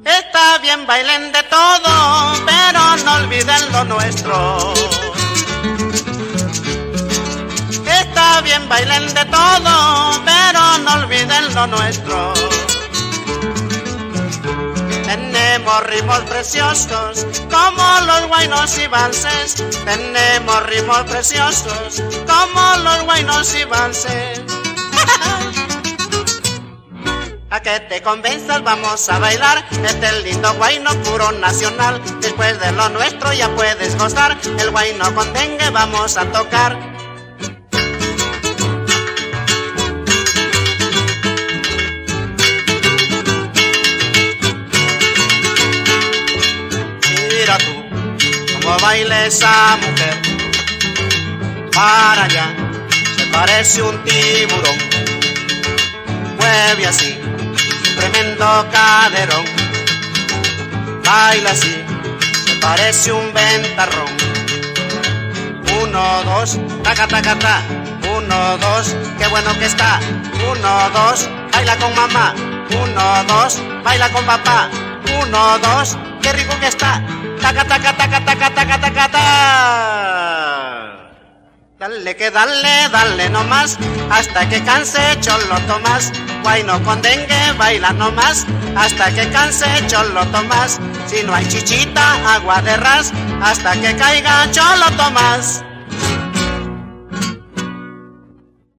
Está bien, bailen de todo, pero no olviden lo nuestro. Está bien, bailen de todo, pero no olviden lo nuestro. Tenemos ritmos preciosos, como los guainos y valses. Tenemos ritmos preciosos, como los guainos y valses. A que te convenzas, vamos a bailar este lindo guayno puro nacional. Después de lo nuestro ya puedes gozar, el guayno con dengue vamos a tocar. Mira tú, cómo baila esa mujer, para allá, se parece un tiburón. Mueve así, tremendo caderón, baila así, se parece un ventarrón. 1, 2, taca, taca, ta. 1, 2, qué bueno que está. 1, 2, baila con mamá. 1, 2, baila con papá. 1, 2, qué rico que está. Taca, taca, taca, taca, taca, taca, ta. Dale que dale, dale nomás, hasta que canse Cholo Tomás. Guayno con dengue, baila nomás, hasta que canse Cholo Tomás. Si no hay chichita, agua de ras, hasta que caiga Cholo Tomás.